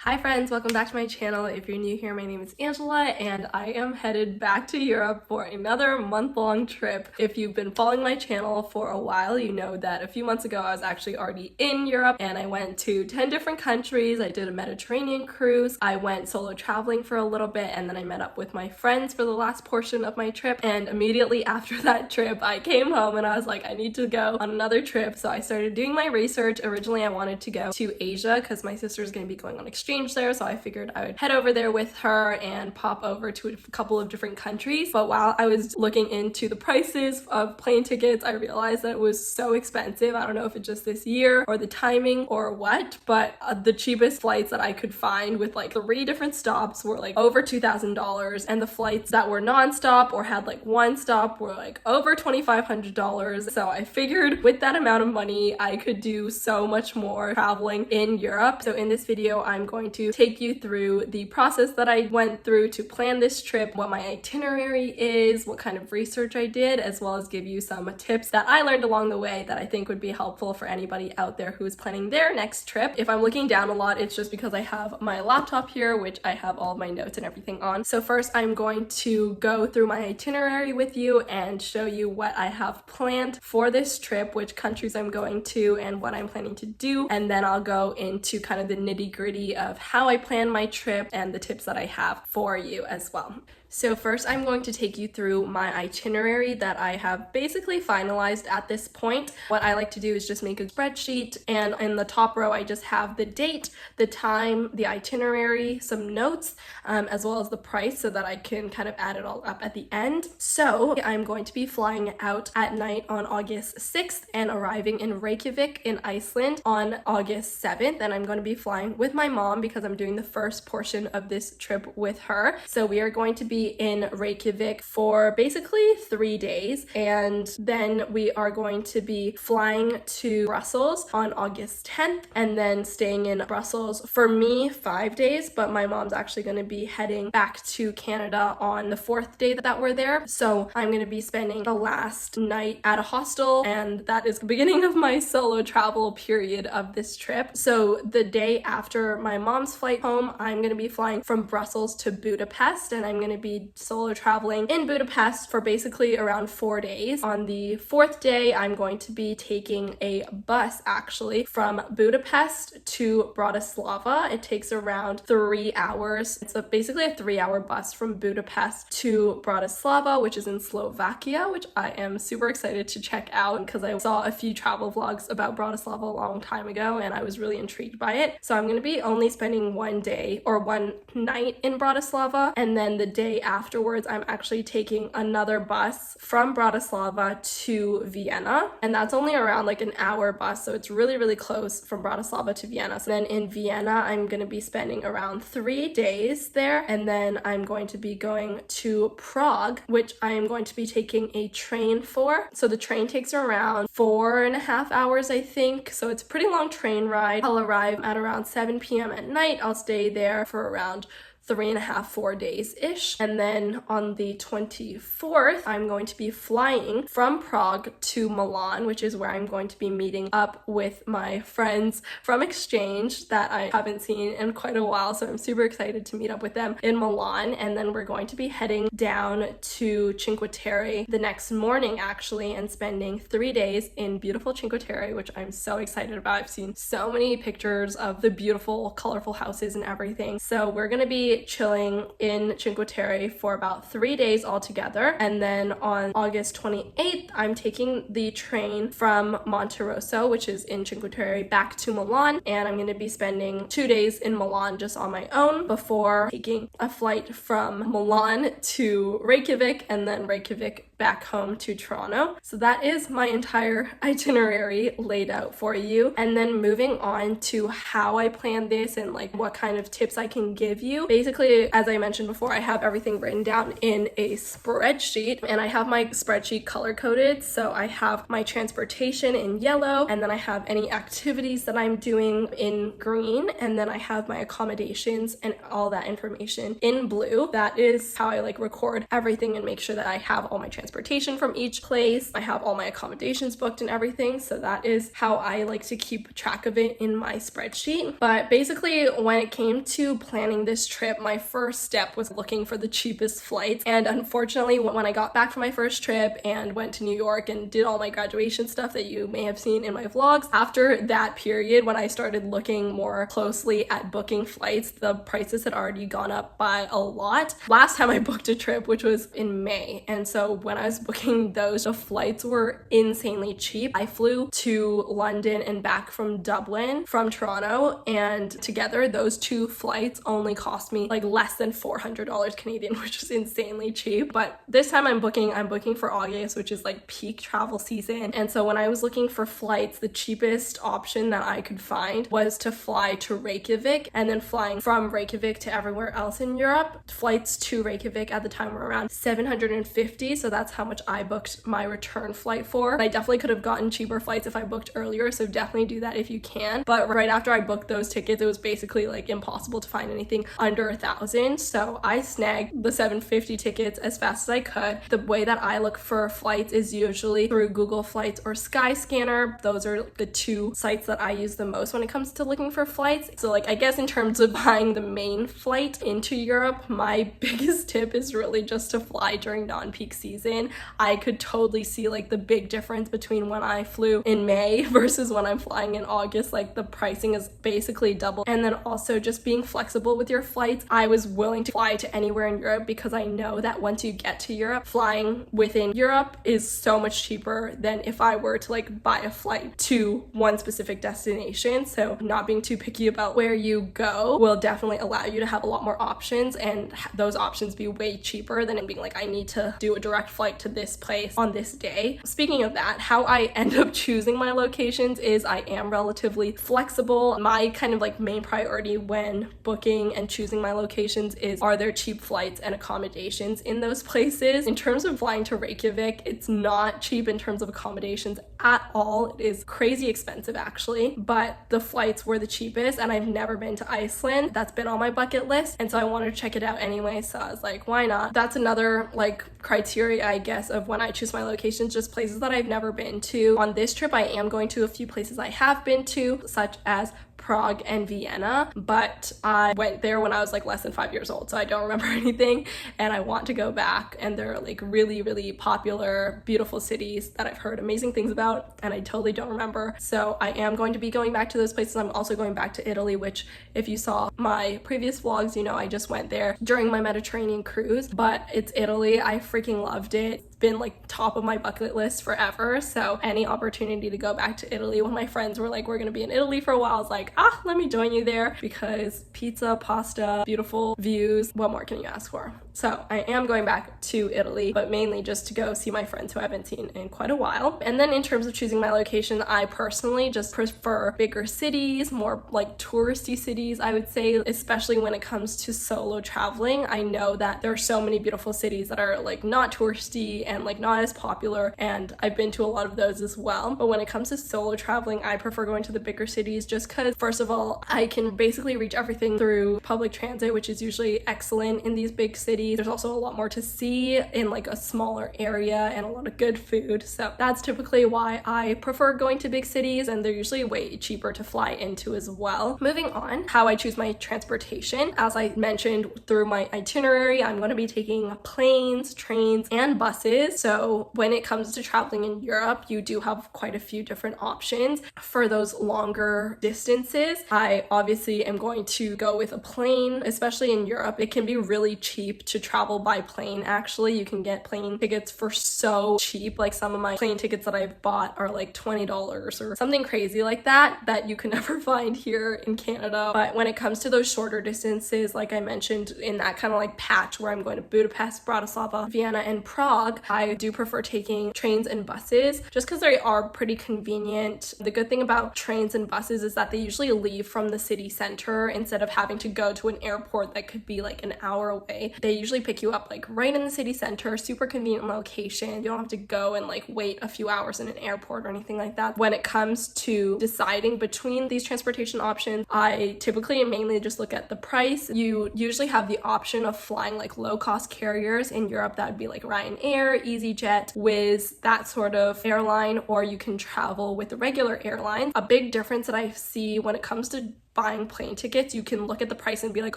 Hi friends, welcome back to my channel. If you're new here, my name is Angela and I am headed back to Europe for another month-long trip. If you've been following my channel for a while, you know that a few months ago I was actually already in Europe and I went to 10 different countries. I did a Mediterranean cruise. I went solo traveling for a little bit and then I met up with my friends for the last portion of my trip, and immediately after that trip I came home and I was like, I need to go on another trip. So I started doing my research. Originally I wanted to go to Asia because my sister's going to be going on exchange there, so I figured I would head over there with her and pop over to a couple of different countries. But while I was looking into the prices of plane tickets, I realized that it was so expensive. I don't know if it's just this year or the timing or what, but the cheapest flights that I could find with like 3 different stops were like over $2,000, and the flights that were non-stop or had like one stop were like over $2,500. So I figured with that amount of money I could do so much more traveling in Europe. So in this video I'm going to take you through the process that I went through to plan this trip, what my itinerary is, what kind of research I did, as well as give you some tips that I learned along the way that I think would be helpful for anybody out there who is planning their next trip. If I'm looking down a lot, it's just because I have my laptop here, which I have all of my notes and everything on. So first I'm going to go through my itinerary with you and show you what I have planned for this trip, which countries I'm going to and what I'm planning to do, and then I'll go into kind of the nitty-gritty of how I plan my trip and the tips that I have for you as well. So first I'm going to take you through my itinerary that I have basically finalized at this point. What I like to do is just make a spreadsheet, and in the top row I just have the date, the time, the itinerary, some notes, as well as the price so that I can kind of add it all up at the end. So I'm going to be flying out at night on August 6th and arriving in Reykjavik in Iceland on August 7th, and I'm going to be flying with my mom because I'm doing the first portion of this trip with her. So we are going to be in Reykjavik for basically 3 days, and then we are going to be flying to Brussels on August 10th and then staying in Brussels for me 5 days, but my mom's actually going to be heading back to Canada on the 4th day that we're there. So I'm going to be spending the last night at a hostel, and that is the beginning of my solo travel period of this trip. So the day after my mom's flight home, I'm going to be flying from Brussels to Budapest, and I'm going to be solo traveling in Budapest for basically around 4 days. On the 4th day, I'm going to be taking a bus actually from Budapest to Bratislava. It takes around 3 hours. It's basically a 3-hour bus from Budapest to Bratislava, which is in Slovakia, which I am super excited to check out because I saw a few travel vlogs about Bratislava a long time ago and I was really intrigued by it. So I'm going to be only spending 1 day or 1 night in Bratislava, and then the day afterwards I'm actually taking another bus from Bratislava to Vienna, and that's only around like an hour bus, so it's really close from Bratislava to Vienna. So then in Vienna I'm going to be spending around 3 days there, and then I'm going to be going to Prague, which I am going to be taking a train for. So the train takes around 4.5 hours I think, so it's a pretty long train ride. I'll arrive at around 7 p.m. at night. I'll stay there for around 3.5-4 days-ish. And then on the 24th, I'm going to be flying from Prague to Milan, which is where I'm going to be meeting up with my friends from exchange that I haven't seen in quite a while. So I'm super excited to meet up with them in Milan. And then we're going to be heading down to Cinque Terre the next morning actually, and spending 3 days in beautiful Cinque Terre, which I'm so excited about. I've seen so many pictures of the beautiful, colorful houses and everything. So we're gonna be chilling in Cinque Terre for about 3 days altogether, and then on August 28th I'm taking the train from Monterosso, which is in Cinque Terre, back to Milan, and I'm going to be spending 2 days in Milan just on my own before taking a flight from Milan to Reykjavik and then Reykjavik back home to Toronto. So that is my entire itinerary laid out for you, and then moving on to how I plan this and like what kind of tips I can give you. basically, as I mentioned before, I have everything written down in a spreadsheet, and I have my spreadsheet color coded. So I have my transportation in yellow, and then I have any activities that I'm doing in green, and then I have my accommodations and all that information in blue. That is how I like record everything and make sure that I have all my transportation from each place. I have all my accommodations booked and everything. So that is how I like to keep track of it in my spreadsheet. But basically, when it came to planning this trip, my first step was looking for the cheapest flights. And unfortunately, when I got back from my first trip and went to New York and did all my graduation stuff that you may have seen in my vlogs, after that period, when I started looking more closely at booking flights, the prices had already gone up by a lot. Last time I booked a trip, which was in May, and so when I was booking those, the flights were insanely cheap. I flew to London and back from Dublin from Toronto, and together those two flights only cost me like less than $400 Canadian, which is insanely cheap. But this time I'm booking for August, which is like peak travel season. And so when I was looking for flights, the cheapest option that I could find was to fly to Reykjavik and then flying from Reykjavik to everywhere else in Europe. Flights to Reykjavik at the time were around $750, so that's how much I booked my return flight for. I definitely could have gotten cheaper flights if I booked earlier, so definitely do that if you can. But right after I booked those tickets, it was basically like impossible to find anything under $1,000, so I snagged the $750 tickets as fast as I could. The way that I look for flights is usually through Google Flights or Skyscanner. Those are the two sites that I use the most when it comes to looking for flights. So like, I guess in terms of buying the main flight into Europe, my biggest tip is really just to fly during non-peak season. I could totally see like the big difference between when I flew in May versus when I'm flying in August. Like the pricing is basically double. And then also just being flexible with your flights. I was willing to fly to anywhere in Europe because I know that once you get to Europe, flying within Europe is so much cheaper than if I were to like buy a flight to one specific destination. So not being too picky about where you go will definitely allow you to have a lot more options, and those options be way cheaper than it being like, I need to do a direct flight to this place on this day. Speaking of that, how I end up choosing my locations is I am relatively flexible. My kind of like main priority when booking and choosing my locations is, are there cheap flights and accommodations in those places? In terms of flying to Reykjavik, it's not cheap in terms of accommodations at all. It is crazy expensive actually, but the flights were the cheapest, and I've never been to Iceland. That's been on my bucket list, and so I wanted to check it out anyway, so I was like, why not? That's another like criteria, I guess, of when I choose my locations, just places that I've never been to. On this trip, I am going to a few places I have been to, such as Prague and Vienna, but I went there when I was like less than 5 years old, so I don't remember anything, and I want to go back. And they're like really, really popular, beautiful cities that I've heard amazing things about, and I totally don't remember. So I am going to be going back to those places. I'm also going back to Italy, which if you saw my previous vlogs, you know I just went there during my Mediterranean cruise. But it's Italy. I freaking loved it. It's been like top of my bucket list forever, so any opportunity to go back to Italy. When my friends were like, we're gonna be in Italy for a while, I was like, let me join you there, because pizza, pasta, beautiful views, what more can you ask for? So I am going back to Italy, but mainly just to go see my friends who I haven't seen in quite a while. And then in terms of choosing my location, I personally just prefer bigger cities, more like touristy cities, I would say, especially when it comes to solo traveling. I know that there are so many beautiful cities that are like not touristy and like not as popular, and I've been to a lot of those as well. But when it comes to solo traveling, I prefer going to the bigger cities just because, first of all, I can basically reach everything through public transit, which is usually excellent in these big cities. There's also a lot more to see in like a smaller area and a lot of good food. So that's typically why I prefer going to big cities, and they're usually way cheaper to fly into as well. Moving on, how I choose my transportation. As I mentioned through my itinerary, I'm going to be taking planes, trains, and buses. So when it comes to traveling in Europe, you do have quite a few different options. For those longer distances, I obviously am going to go with a plane. Especially in Europe, it can be really cheap to travel by plane. Actually, you can get plane tickets for so cheap. Like some of my plane tickets that I've bought are like $20 or something crazy like that you can never find here in Canada. But when it comes to those shorter distances, like I mentioned in that kind of like patch where I'm going to Budapest, Bratislava, Vienna, and Prague, I do prefer taking trains and buses just because they are pretty convenient. The good thing about trains and buses is that they usually leave from the city center instead of having to go to an airport that could be like an hour away. They usually pick you up like right in the city center, super convenient location. You don't have to go and like wait a few hours in an airport or anything like that. When it comes to deciding between these transportation options, I typically mainly just look at the price. You usually have the option of flying like low-cost carriers. In Europe, that would be like Ryanair, EasyJet, Wizz, that sort of airline, or you can travel with the regular airlines. A big difference that I see when it comes to buying plane tickets, you can look at the price and be like,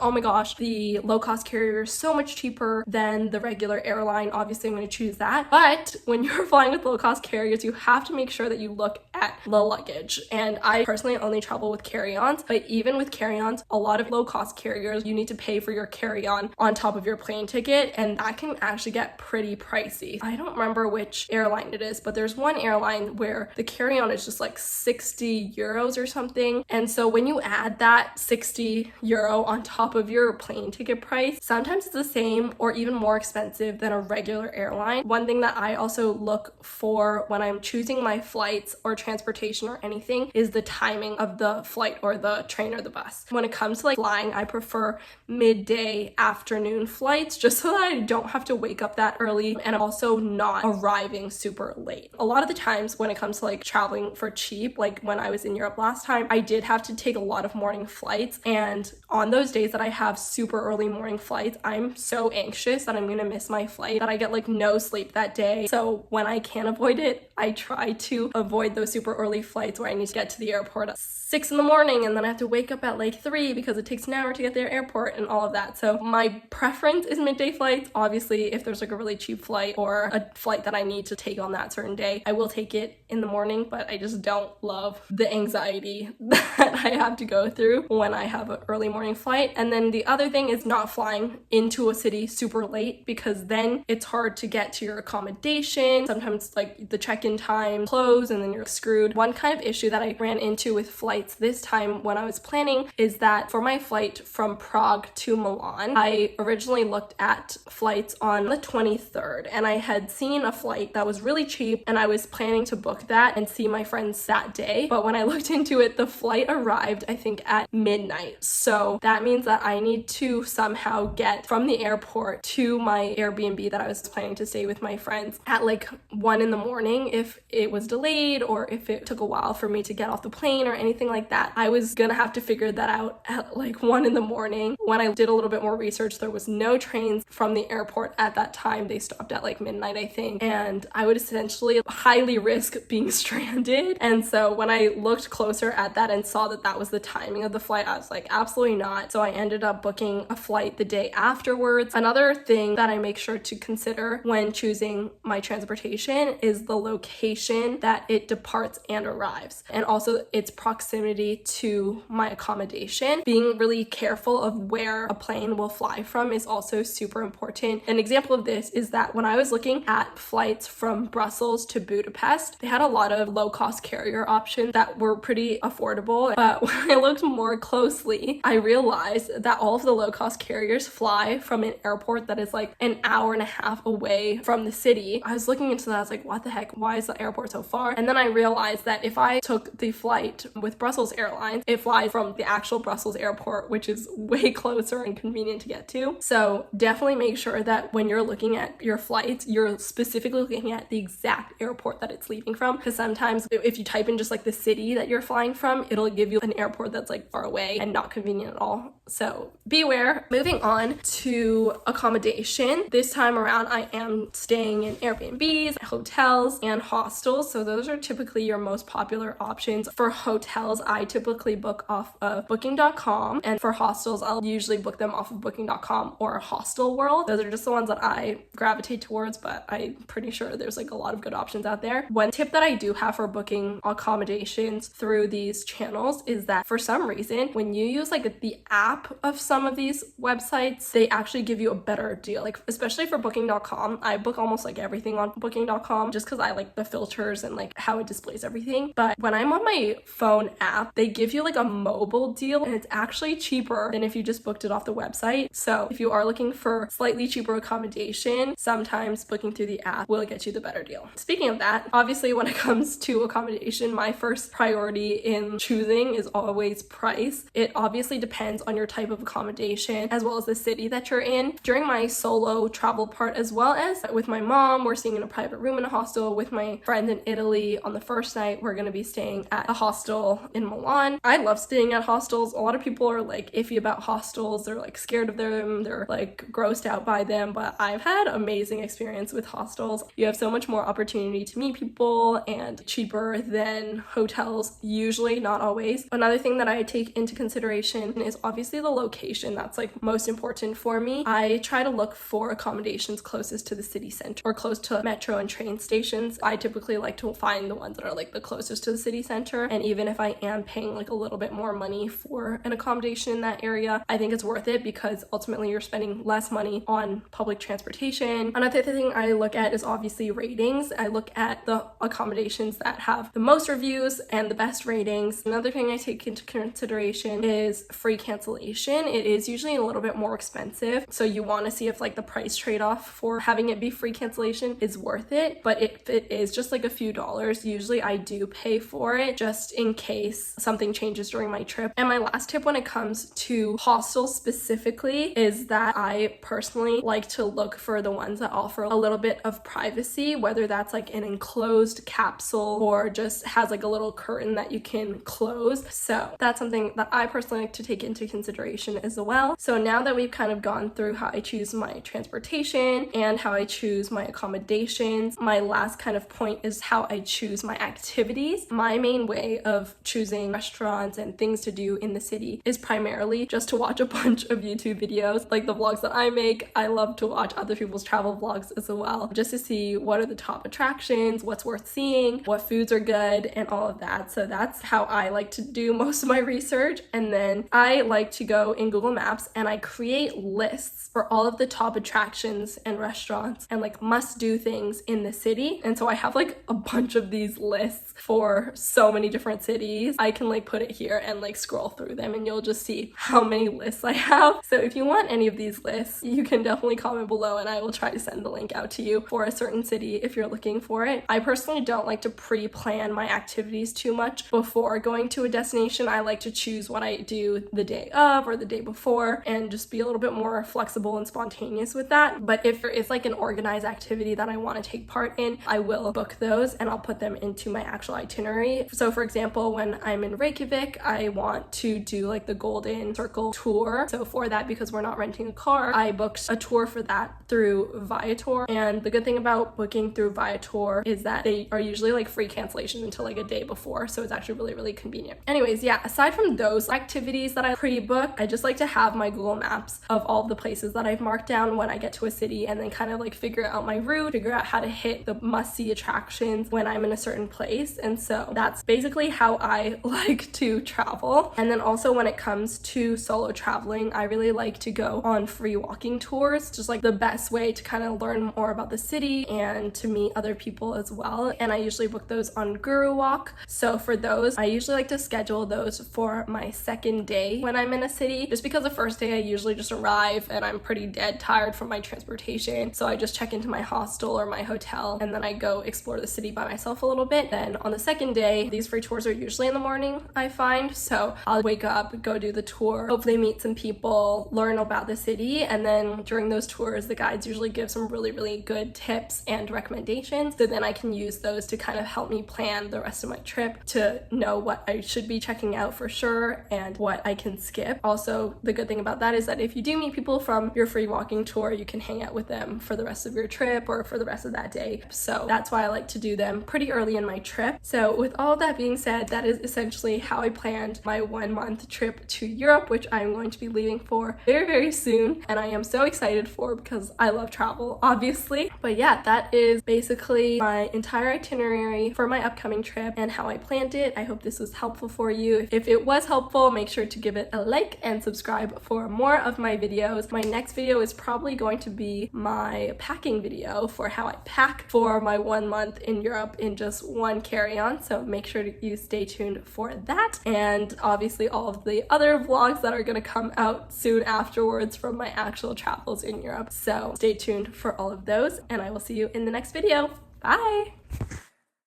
oh my gosh, the low-cost carrier is so much cheaper than the regular airline. Obviously, I'm going to choose that. But when you're flying with low-cost carriers, you have to make sure that you look at the luggage. And I personally only travel with carry-ons, but even with carry-ons, a lot of low-cost carriers, you need to pay for your carry-on on top of your plane ticket, and that can actually get pretty pricey. I don't remember which airline it is, but there's one airline where the carry-on is just like 60 euros or something. And so when you add that 60 euro on top of your plane ticket price, sometimes it's the same or even more expensive than a regular airline. One thing that I also look for when I'm choosing my flights or transportation or anything is the timing of the flight or the train or the bus. When it comes to like flying, I prefer midday afternoon flights just so that I don't have to wake up that early and I'm also not arriving super late. A lot of the times when it comes to like traveling for cheap, like when I was in Europe last time, I did have to take a lot of morning flights, and on those days that I have super early morning flights, I'm so anxious that I'm gonna miss my flight that I get like no sleep that day. So when I can avoid it, I try to avoid those super early flights where I need to get to the airport at 6 in the morning and then I have to wake up at like 3 because it takes an hour to get to the airport and all of that. So my preference is midday flights. Obviously, if there's like a really cheap flight or a flight that I need to take on that certain day, I will take it in the morning, but I just don't love the anxiety that I have to go through when I have an early morning flight. And then the other thing is not flying into a city super late because then it's hard to get to your accommodation. Sometimes like the check-in time close and then you're screwed. One kind of issue that I ran into with flights this time when I was planning is that for my flight from Prague to Milan, I originally looked at flights on the 23rd and I had seen a flight that was really cheap and I was planning to book that and see my friends that day. But when I looked into it, the flight arrived, I think, at midnight. So that means that I need to somehow get from the airport to my Airbnb that I was planning to stay with my friends at like 1 in the morning if it was delayed or if it took a while for me to get off the plane or anything like that. I was gonna have to figure that out at like 1 in the morning. When I did a little bit more research, there was no trains from the airport at that time. They stopped at like midnight, I think, and I would essentially highly risk being stranded. And so when I looked closer at that and saw that that was the timing of the flight, I was like, absolutely not. So I ended up booking a flight the day afterwards. Another thing that I make sure to consider when choosing my transportation is the location that it departs and arrives, and also its proximity to my accommodation. Being really careful of where a plane will fly from is also super important. An example of this is that when I was looking at flights from Brussels to Budapest, they had a lot of low-cost carrier options that were pretty affordable. But when I looked more closely, I realized that all of the low-cost carriers fly from an airport that is like an hour and a half away from the city. I was looking into that, I was like, what the heck? Why is the airport so far? And then I realized that if I took the flight with Brussels Airlines, it flies from the actual Brussels airport, which is way closer and convenient to get to. So definitely make sure that when you're looking at your flights, you're specifically looking at the exact airport that it's leaving from, because sometimes if you type in just like the city that you're flying from, it'll give you an airport that's like far away and not convenient at all. So beware. Moving on to accommodation. This time around, I am staying in Airbnbs, hotels, and hostels. So those are typically your most popular options. For hotels, I typically book off of booking.com, and for hostels, I'll usually book them off of booking.com or Hostel World. Those are just the ones that I gravitate towards, but I'm pretty sure there's like a lot of good options out there. One tip that I do have for booking accommodations through these channels is that for some some reason, when you use like the app of some of these websites, they actually give you a better deal. Like especially for booking.com, I book almost like everything on booking.com just because I like the filters and like how it displays everything. But when I'm on my phone app, they give you like a mobile deal, and it's actually cheaper than if you just booked it off the website. So if you are looking for slightly cheaper accommodation, sometimes booking through the app will get you the better deal. Speaking of that, obviously when it comes to accommodation, my first priority in choosing is always price. It obviously depends on your type of accommodation as well as the city that you're in. During my solo travel part, as well as with my mom, we're staying in a private room in a hostel. With my friend in Italy, on the first night, we're going to be staying at a hostel in Milan. I love staying at hostels. A lot of people are like iffy about hostels. They're like scared of them. They're like grossed out by them, but I've had amazing experience with hostels. You have so much more opportunity to meet people and cheaper than hotels, usually, not always. Another thing that I take into consideration is obviously the location. That's like most important for me. I try to look for accommodations closest to the city center or close to metro and train stations. I typically like to find the ones that are like the closest to the city center, and even if I am paying like a little bit more money for an accommodation in that area, I think it's worth it because ultimately you're spending less money on public transportation. Another thing I look at is obviously ratings. I look at the accommodations that have the most reviews and the best ratings. Another thing I take into consideration is free cancellation. It is usually a little bit more expensive, so you want to see if like the price trade-off for having it be free cancellation is worth it. But if it is just like a few dollars, usually I do pay for it just in case something changes during my trip. And my last tip when it comes to hostels specifically is that I personally like to look for the ones that offer a little bit of privacy, whether that's like an enclosed capsule or just has like a little curtain that you can close. So that's something that I personally like to take into consideration as well. So now that we've kind of gone through how I choose my transportation and how I choose my accommodations, my last kind of point is how I choose my activities. My main way of choosing restaurants and things to do in the city is primarily just to watch a bunch of YouTube videos, like the vlogs that I make. I love to watch other people's travel vlogs as well, just to see what are the top attractions, what's worth seeing, what foods are good, and all of that. So that's how I like to do most of my research. And then I like to go in Google Maps and I create lists for all of the top attractions and restaurants and like must-do things in the city. And so I have like a bunch of these lists for so many different cities. I can like put it here and like scroll through them and you'll just see how many lists I have. So if you want any of these lists, you can definitely comment below and I will try to send the link out to you for a certain city if you're looking for it. I personally don't like to pre-plan my activities too much before going to a destination. I like to choose what I do the day of or the day before and just be a little bit more flexible and spontaneous with that. But if there is like an organized activity that I want to take part in, I will book those and I'll put them into my actual itinerary. So for example, when I'm in Reykjavik, I want to do like the Golden Circle tour. So for that, because we're not renting a car, I booked a tour for that through Viator. And the good thing about booking through Viator is that they are usually like free cancellation until like a day before. So it's actually really, really convenient. Anyways, yeah, aside from those activities that I pre-book, I just like to have my Google Maps of all the places that I've marked down when I get to a city and then kind of like figure out my route, figure out how to hit the must-see attractions when I'm in a certain place. And so that's basically how I like to travel. And then also when it comes to solo traveling, I really like to go on free walking tours, just like the best way to kind of learn more about the city and to meet other people as well. And I usually book those on Guru Walk. So for those, I usually like to schedule those for my second day when I'm in a city, just because the first day I usually just arrive and I'm pretty dead tired from my transportation. So I just check into my hostel or my hotel and then I go explore the city by myself a little bit. Then on the second day, these free tours are usually in the morning, I find. So I'll wake up, go do the tour, hopefully meet some people, learn about the city. And then during those tours, the guides usually give some really, really good tips and recommendations. So then I can use those to kind of help me plan the rest of my trip, to know what I should be checking out for sure and what I can skip. Also, the good thing about that is that if you do meet people from your free walking tour, you can hang out with them for the rest of your trip or for the rest of that day. So that's why I like to do them pretty early in my trip. So with all that being said, that is essentially how I planned my 1 month trip to Europe, which I'm going to be leaving for very, very soon. And I am so excited for, because I love travel, obviously. But yeah, that is basically my entire itinerary for my upcoming trip and how I planned it. I hope this was helpful for you. If If it was helpful, make sure to give it a like and subscribe for more of my videos. My next video is probably going to be my packing video for how I pack for my 1 month in Europe in just one carry-on, so make sure you stay tuned for that, and obviously all of the other vlogs that are going to come out soon afterwards from my actual travels in Europe. So stay tuned for all of those, and I will see you in the next video. Bye!